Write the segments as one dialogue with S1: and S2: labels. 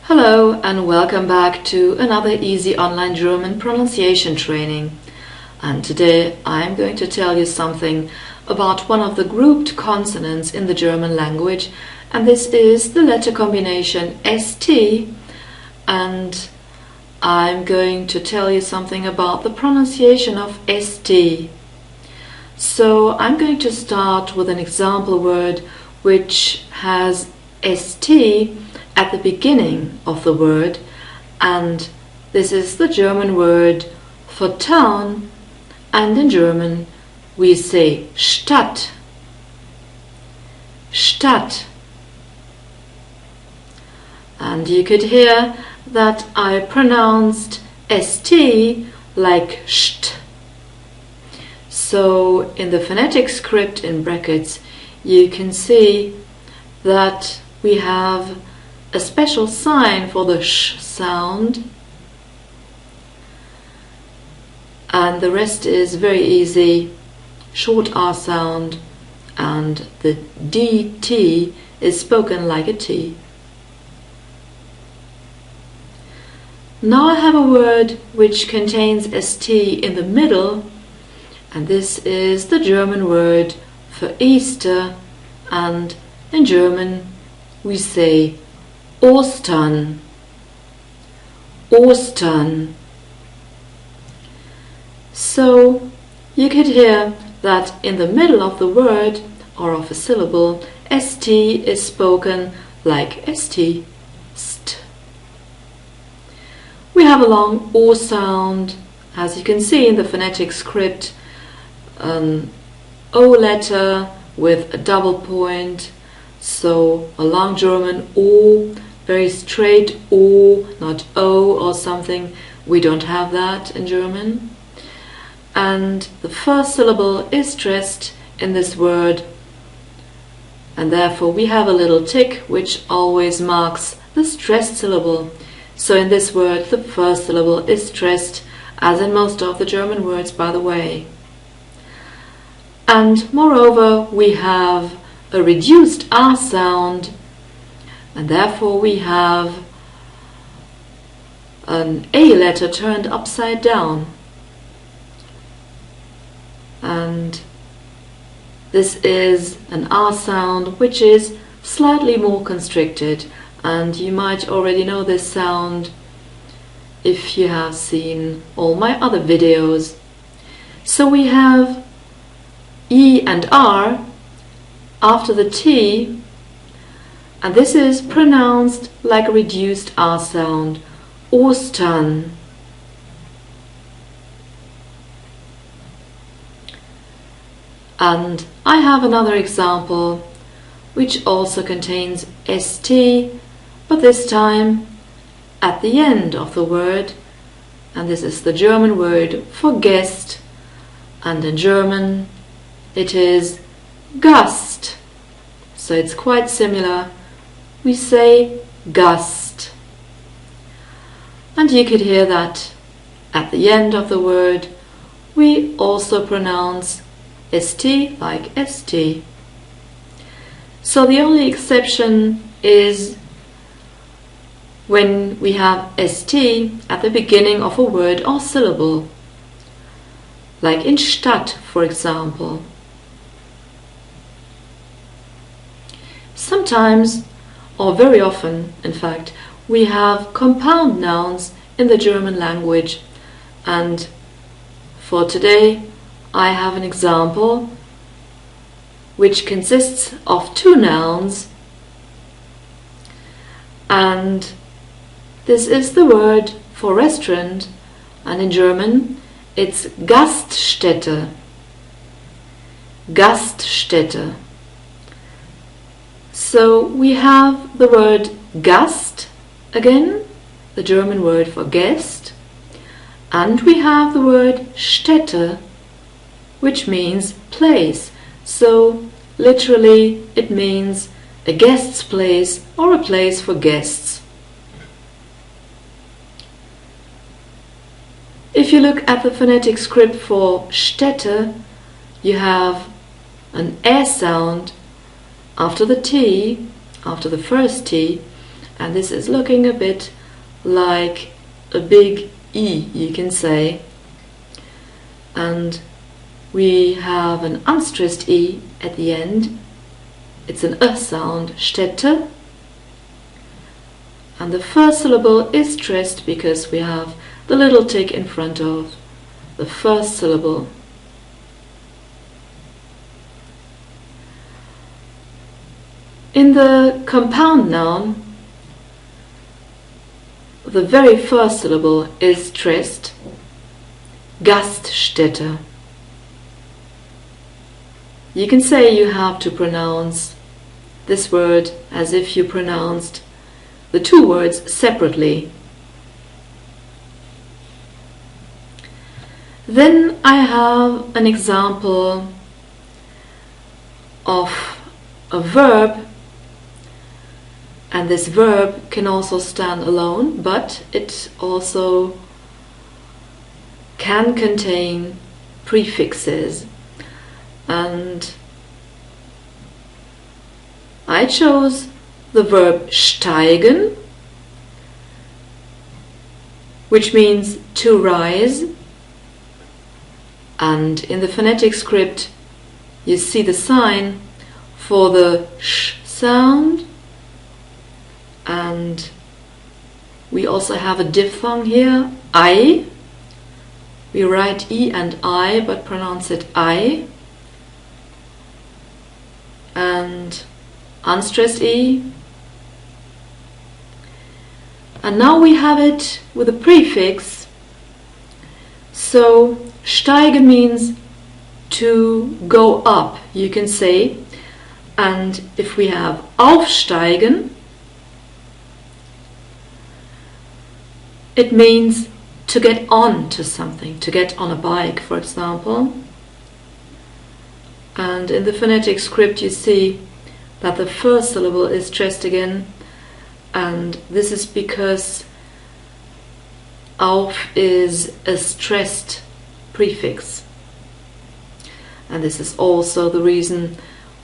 S1: Hello and welcome back to another easy online German pronunciation training. And today I'm going to tell you something about one of the grouped consonants in the German language, and this is the letter combination ST, and I'm going to tell you something about the pronunciation of ST. So I'm going to start with an example word which has ST at the beginning of the word, and this is the German word for town, and in German we say Stadt. Stadt. And you could hear that I pronounced ST like ST. So in the phonetic script in brackets you can see that we have a special sign for the sh sound, and the rest is very easy. Short R sound, and the DT is spoken like a T. Now I have a word which contains ST in the middle, and this is the German word for Easter, and in German we say Ostern. Ostern. So you could hear that in the middle of the word or of a syllable, ST is spoken like ST. St. We have a long O sound, as you can see in the phonetic script, an O letter with a double point, so a long German O, very straight O, not O or something. We don't have that in German. And the first syllable is stressed in this word, and therefore we have a little tick which always marks the stressed syllable. So in this word the first syllable is stressed, as in most of the German words, by the way. And moreover we have a reduced R sound, and therefore we have an A letter turned upside down, and this is an R sound which is slightly more constricted, and you might already know this sound if you have seen all my other videos. So we have E and R after the T, and this is pronounced like a reduced R sound, Ostern. And I have another example which also contains ST, but this time at the end of the word, and this is the German word for guest, and in German it is Gast. So it's quite similar. We say Gast. And you could hear that at the end of the word we also pronounce ST like ST. So the only exception is when we have ST at the beginning of a word or syllable, like in Stadt, for example. Sometimes, or very often in fact, we have compound nouns in the German language, and for today I have an example which consists of two nouns, and this is the word for restaurant, and in German it's Gaststätte. Gaststätte. So we have the word Gast again, the German word for guest, and we have the word Stätte, which means place. So literally it means a guest's place or a place for guests. If you look at the phonetic script for Stätte, you have an S sound after the T, after the first T, and this is looking a bit like a big E, you can say. And we have an unstressed E at the end. It's an sound, Stätte. And the first syllable is stressed because we have the little tick in front of the first syllable. In the compound noun, the very first syllable is stressed, Gaststätte. You can say you have to pronounce this word as if you pronounced the two words separately. Then I have an example of a verb, and this verb can also stand alone, but it also can contain prefixes. And I chose the verb steigen, which means to rise, and in the phonetic script you see the sign for the sh sound, and we also have a diphthong here, I. We write E and I but pronounce it I, and unstressed E. And now we have it with a prefix. So steigen means to go up, you can say. And if we have aufsteigen, it means to get on to something, to get on a bike, for example. And in the phonetic script you see that the first syllable is stressed again, and this is because auf is a stressed prefix. And this is also the reason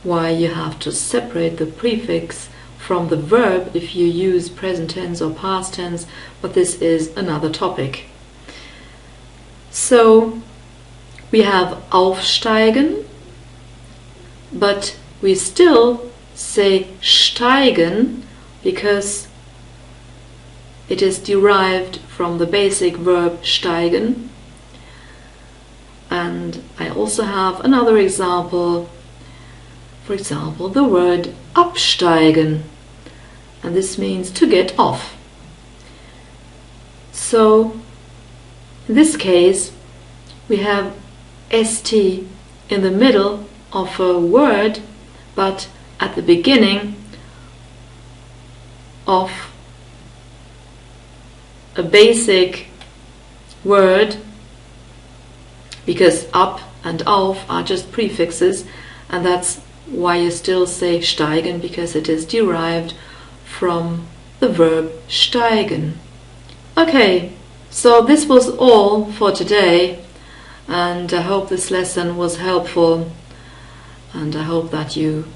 S1: why you have to separate the prefix from the verb if you use present tense or past tense, but this is another topic. So we have aufsteigen, but we still say steigen because it is derived from the basic verb steigen. And I also have another example, for example the word absteigen, and this means to get off. So in this case we have st in the middle of a word, but at the beginning of a basic word, because up and auf are just prefixes, and that's why you still say steigen, because it is derived from the verb steigen. Okay, so this was all for today, and I hope this lesson was helpful, and I hope that you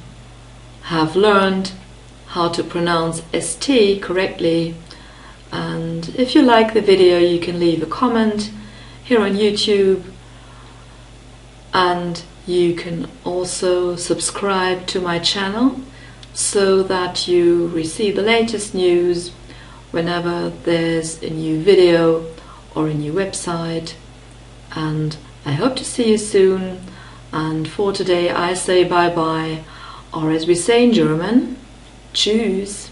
S1: have learned how to pronounce st correctly. And if you like the video, you can leave a comment here on YouTube, and you can also subscribe to my channel so that you receive the latest news whenever there's a new video or a new website. And I hope to see you soon, and for today I say bye bye, or as we say in German, tschüss.